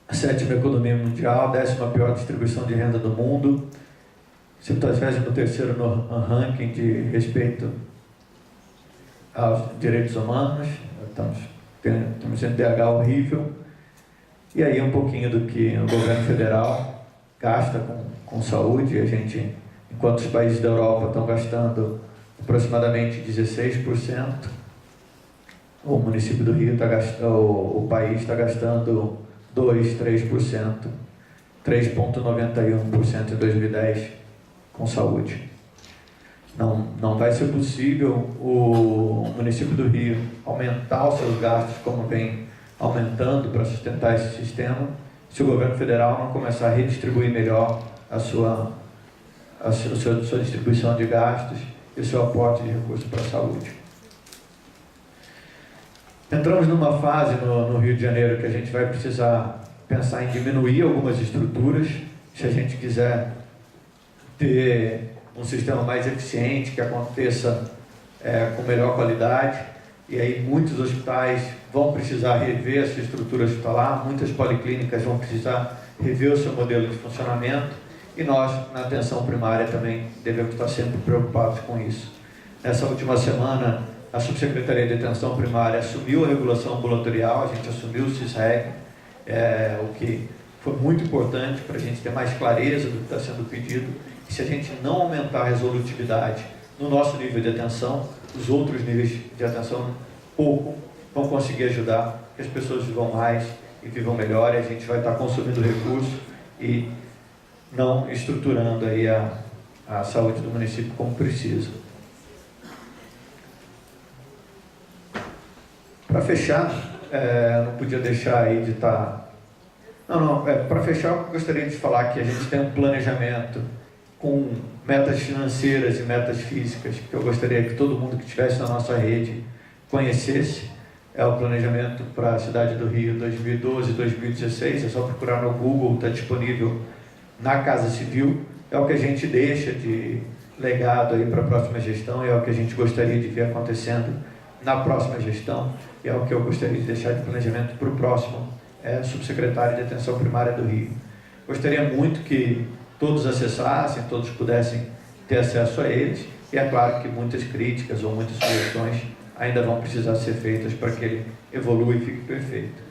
a 7ª economia mundial, 10ª pior distribuição de renda do mundo, 73º no ranking de respeito aos direitos humanos, temos um DH horrível, e aí um pouquinho do que o governo federal gasta com saúde. A gente, enquanto os países da Europa estão gastando aproximadamente 16%, o município do Rio o país está gastando 3%, 3,91% em 2010 com saúde. Não vai ser possível o município do Rio aumentar os seus gastos como vem aumentando para sustentar esse sistema, se o governo federal não começar a redistribuir melhor a sua distribuição de gastos e o seu aporte de recursos para a saúde. Entramos numa fase no Rio de Janeiro que a gente vai precisar pensar em diminuir algumas estruturas, se a gente quiser ter um sistema mais eficiente, que aconteça com melhor qualidade. E aí muitos hospitais vão precisar rever a sua estrutura hospitalar, muitas policlínicas vão precisar rever o seu modelo de funcionamento, e nós, na atenção primária, também devemos estar sempre preocupados com isso. Nessa última semana, a Subsecretaria de Atenção Primária assumiu a regulação ambulatorial, a gente assumiu o CISREG, o que foi muito importante para a gente ter mais clareza do que está sendo pedido. E se a gente não aumentar a resolutividade no nosso nível de atenção, os outros níveis de atenção pouco vão conseguir ajudar que as pessoas vivam mais e vivam melhor, e a gente vai estar consumindo recursos e não estruturando aí a saúde do município como precisa. Para fechar, não podia deixar aí de estar... para fechar, eu gostaria de falar que a gente tem um planejamento com metas financeiras e metas físicas, que eu gostaria que todo mundo que estivesse na nossa rede conhecesse. É o planejamento para a cidade do Rio 2012-2016, é só procurar no Google, está disponível na Casa Civil. É o que a gente deixa de legado aí para a próxima gestão, é o que a gente gostaria de ver acontecendo na próxima gestão, e é o que eu gostaria de deixar de planejamento para o próximo subsecretário de Atenção Primária do Rio. Gostaria muito que todos acessassem, todos pudessem ter acesso a eles, e é claro que muitas críticas ou muitas sugestões ainda vão precisar ser feitas para que ele evolua e fique perfeito.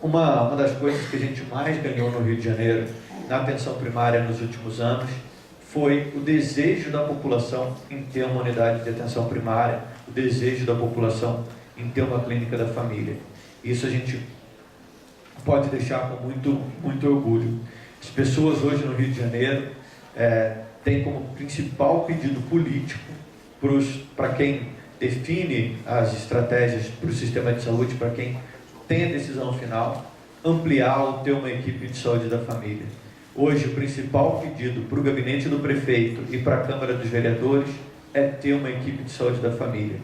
Uma das coisas que a gente mais ganhou no Rio de Janeiro, na atenção primária nos últimos anos, foi o desejo da população em ter uma unidade de atenção primária, o desejo da população em ter uma clínica da família. Isso a gente pode deixar com muito orgulho. As pessoas hoje no Rio de Janeiro têm como principal pedido político para quem define as estratégias para o sistema de saúde, para quem tem a decisão final, ampliar ou ter uma equipe de saúde da família. Hoje, o principal pedido para o gabinete do prefeito e para a Câmara dos Vereadores é ter uma equipe de saúde da família.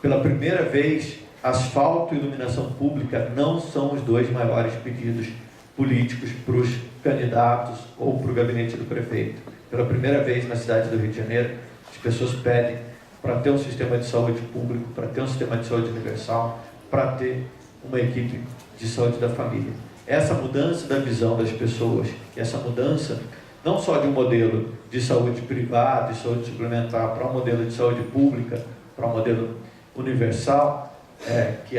Pela primeira vez, asfalto e iluminação pública não são os dois maiores pedidos políticos para os candidatos ou para o gabinete do prefeito. Pela primeira vez na cidade do Rio de Janeiro, as pessoas pedem para ter um sistema de saúde público, para ter um sistema de saúde universal, para ter uma equipe de saúde da família. Essa mudança da visão das pessoas, essa mudança não só de um modelo de saúde privada, de saúde suplementar, para um modelo de saúde pública, para um modelo universal, que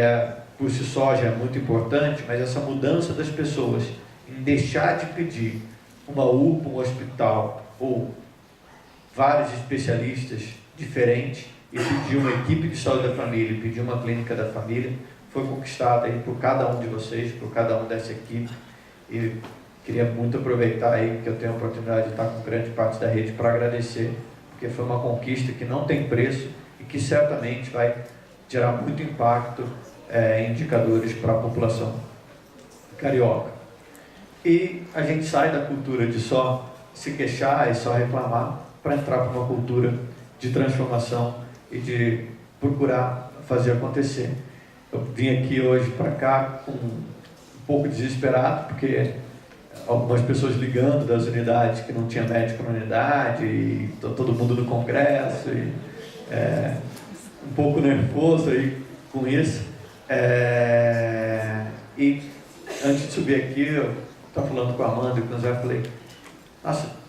por si só já é muito importante, mas essa mudança das pessoas em deixar de pedir uma UPA, um hospital ou vários especialistas diferentes e pedir uma equipe de saúde da família e pedir uma clínica da família, foi conquistada aí por cada um de vocês, por cada um dessa equipe, e queria muito aproveitar aí que eu tenho a oportunidade de estar com grande parte da rede para agradecer, porque foi uma conquista que não tem preço e que certamente vai gerar muito impacto em indicadores para a população carioca. E a gente sai da cultura de só se queixar e só reclamar para entrar para uma cultura de transformação e de procurar fazer acontecer. Eu vim aqui hoje para cá um pouco desesperado, porque algumas pessoas ligando das unidades que não tinha médico na unidade, e todo mundo no congresso, e um pouco nervoso aí com isso. E antes de subir aqui, eu estava falando com a Amanda e com o Zé, falei, nossa,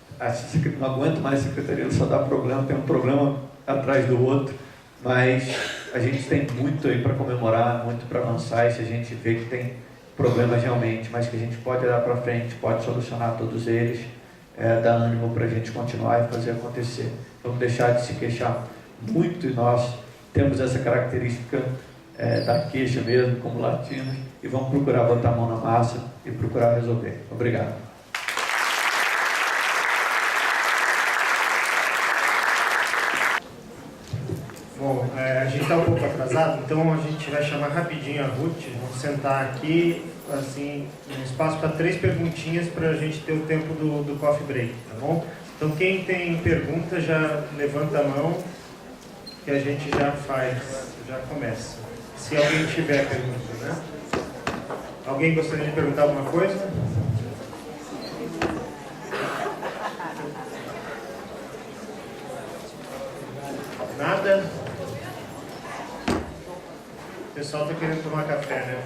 não aguento mais a secretaria, só dá problema, tem um problema atrás do outro, mas a gente tem muito aí para comemorar, muito para avançar, e se a gente vê que tem problemas realmente, mas que a gente pode olhar para frente, pode solucionar todos eles, dá ânimo para a gente continuar e fazer acontecer. Vamos deixar de se queixar muito, e nós temos essa característica da queixa mesmo, como latinos, e vamos procurar botar a mão na massa e procurar resolver. Obrigado.
Bom, a gente está um pouco atrasado, então a gente vai chamar rapidinho a Ruth, vamos sentar aqui, assim, um espaço para 3 perguntinhas para a gente ter o tempo do coffee break, tá bom? Então quem tem pergunta já levanta a mão, que a gente já começa. Se alguém tiver pergunta, né? Alguém gostaria de perguntar alguma coisa? Nada? O pessoal está querendo tomar café, né?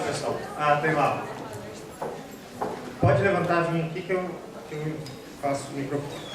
Pessoal. Tem lá. Pode levantar, vir aqui que eu faço o microfone.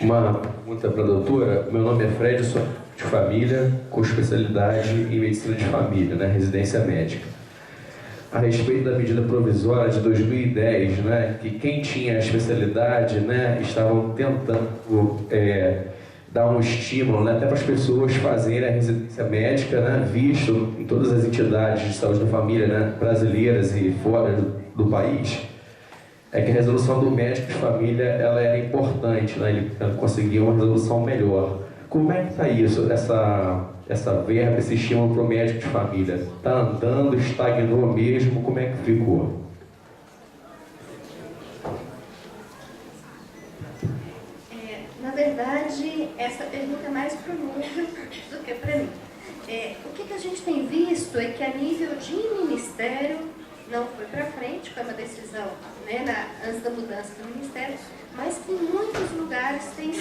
Uma pergunta para a doutora. Meu nome é Fred, sou de família, com especialidade em medicina de família, né, residência médica. A respeito da medida provisória de 2010, né, que quem tinha a especialidade, né, estavam tentando dar um estímulo, né, até para as pessoas fazerem a residência médica, né, visto em todas as entidades de saúde da família, né, brasileiras e fora do país. É que a resolução do médico de família ela era importante, né? Ele conseguia uma resolução melhor. Como é que está isso, essa verba, esse estímulo para o médico de família? Está andando, estagnou mesmo? Como é que ficou?
Na verdade, essa pergunta é mais para o Núcleo do que para mim. O que a gente tem visto é que a nível de ministério, não foi para frente, foi uma decisão, né, antes da mudança do Ministério, mas que em muitos lugares tem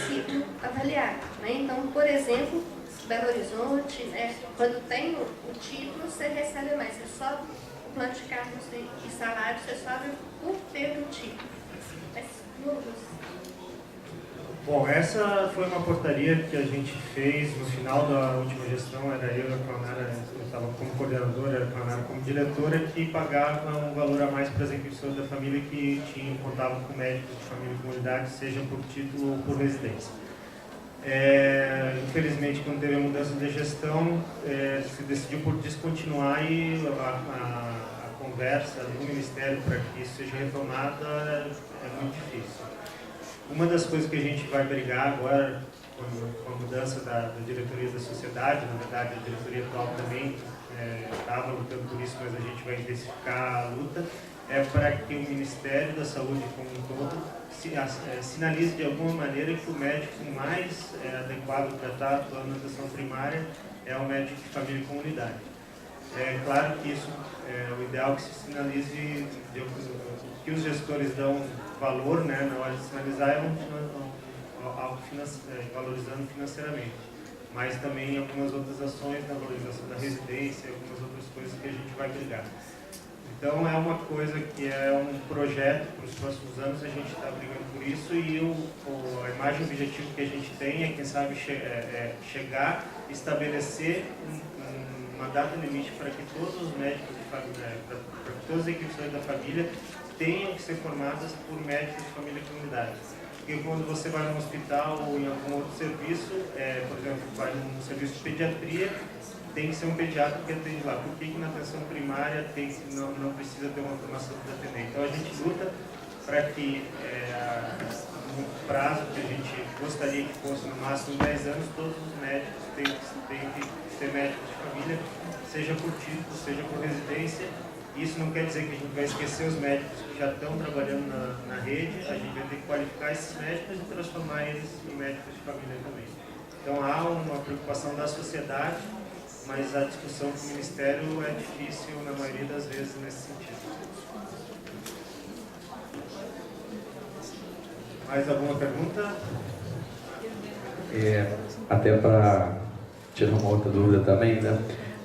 pagar. Né? Então, por exemplo, Belo Horizonte, né, quando tem o título, você recebe mais. Você sobe o plano de cargos e salário, você sobe por ter o título. Mas,
bom, essa foi uma portaria que a gente fez no final da última gestão, era eu e a Clanara, eu estava como coordenadora, era a Clanara como diretora, que pagava um valor a mais para as equipes da família que contavam com médicos de família e comunidade, seja por título ou por residência. Infelizmente, quando teve a mudança de gestão, se decidiu por descontinuar e a conversa no Ministério para que isso seja retomada é muito difícil. Uma das coisas que a gente vai brigar agora, com a mudança da diretoria da sociedade, na verdade a diretoria atual também estava lutando por isso, mas a gente vai intensificar a luta, é para que o Ministério da Saúde como um todo sinalize de alguma maneira que o médico mais adequado para estar atuando na atenção primária é o médico de família e comunidade. É claro que isso o ideal que se sinalize, que os gestores dão valor, né, na hora de sinalizar é algo valorizando financeiramente, mas também algumas outras ações na valorização da residência, algumas outras coisas que a gente vai brigar. Então é uma coisa que é um projeto para os próximos anos, a gente está brigando por isso e a imagem objetivo que a gente tem é, quem sabe, chegar e estabelecer uma data limite para que todos os médicos de família, para que todas as equipes da família tenham que ser formadas por médicos de família e comunidade. Porque quando você vai num hospital ou em algum outro serviço, por exemplo, vai num serviço de pediatria, tem que ser um pediatra que atende lá. Por que na atenção primária não precisa ter uma formação de atendente? Então a gente luta para que no prazo que a gente gostaria que fosse no máximo 10 anos, todos os médicos tenham que ser médicos de família, seja por título, seja por residência. Isso não quer dizer que a gente vai esquecer os médicos que já estão trabalhando na rede, a gente vai ter que qualificar esses médicos e transformar eles em médicos de família também. Então há uma preocupação da sociedade, mas a discussão com o Ministério é difícil na maioria das vezes nesse sentido. Mais alguma pergunta?
Até para tirar uma outra dúvida também, né?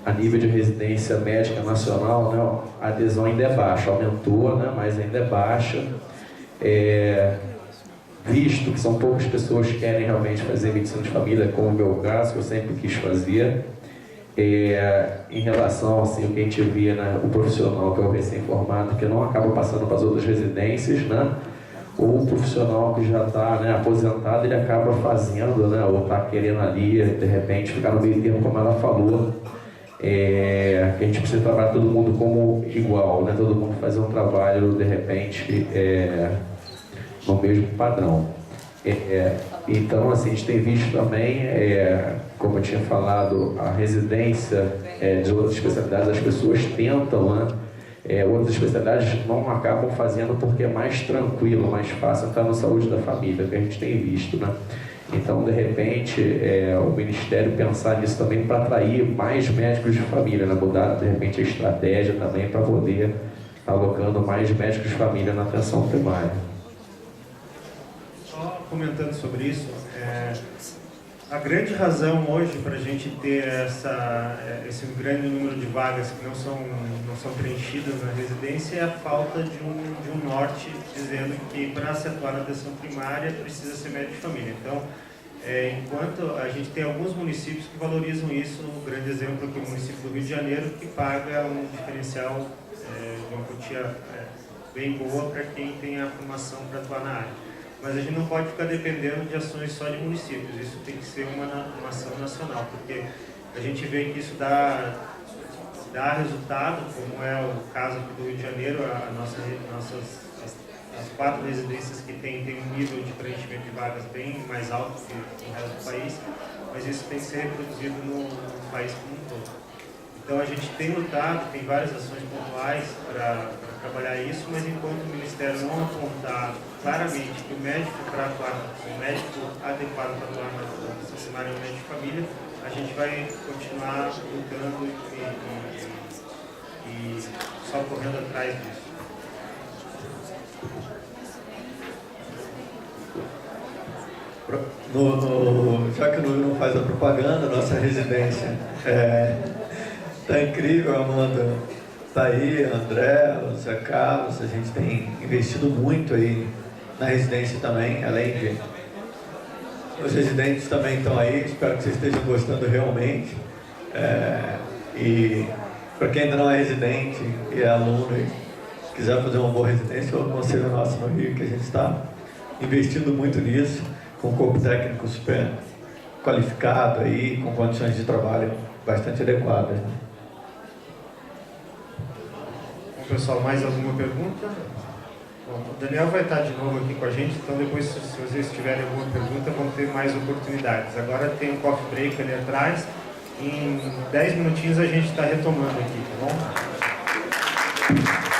A nível de residência médica nacional, né, a adesão ainda é baixa, aumentou, né, mas ainda é baixa. Visto que são poucas pessoas que querem realmente fazer medicina de família, como o meu caso, que eu sempre quis fazer. Em relação assim, o que a gente via, né, o profissional que é o recém-formado, que não acaba passando para as outras residências, né, ou o profissional que já está, né, aposentado, ele acaba fazendo, né, ou está querendo ali, de repente, ficar no meio termo, como ela falou, que a gente precisa trabalhar todo mundo como igual, né, todo mundo fazer um trabalho, de repente, no mesmo padrão. Então, assim, a gente tem visto também, como eu tinha falado, a residência de outras especialidades, as pessoas tentam, né? Outras especialidades não acabam fazendo porque é mais tranquilo, mais fácil entrar na saúde da família, que a gente tem visto, né? Então, de repente, o Ministério pensar nisso também para atrair mais médicos de família, né? Mudar, de repente, a estratégia também para poder estar alocando mais médicos de família na atenção primária.
Comentando sobre isso, a grande razão hoje para a gente ter esse grande número de vagas que não são preenchidas na residência é a falta de um norte dizendo que para se atuar na atenção primária precisa ser médico de família. Então, enquanto a gente tem alguns municípios que valorizam isso, um grande exemplo aqui é o município do Rio de Janeiro, que paga um diferencial de uma quantia bem boa para quem tem a formação para atuar na área. Mas a gente não pode ficar dependendo de ações só de municípios, isso tem que ser uma ação nacional, porque a gente vê que isso dá resultado, como é o caso aqui do Rio de Janeiro, as 4 residências que tem um nível de preenchimento de vagas bem mais alto que o resto do país, mas isso tem que ser reproduzido no país como um todo. Então a gente tem lutado, tem várias ações pontuais para trabalhar isso, mas enquanto o Ministério não apontar claramente que o médico adequado para atuar na atenção primária é o médico de família, a gente vai continuar lutando e só correndo atrás disso.
Já que o Núvio não faz a propaganda, nossa residência está incrível, Amanda. Está aí, André, o Zé Carlos, a gente tem investido muito aí na residência também, além de... Os residentes também estão aí, espero que vocês estejam gostando realmente. E para quem ainda não é residente e é aluno e quiser fazer uma boa residência, o conselho nosso no Rio, que a gente está investindo muito nisso, com um corpo técnico super qualificado aí, com condições de trabalho bastante adequadas.
Bom, pessoal, mais alguma pergunta? Bom, o Daniel vai estar de novo aqui com a gente, então depois, se vocês tiverem alguma pergunta, vão ter mais oportunidades. Agora tem um coffee break ali atrás. Em 10 minutinhos a gente está retomando aqui, tá bom?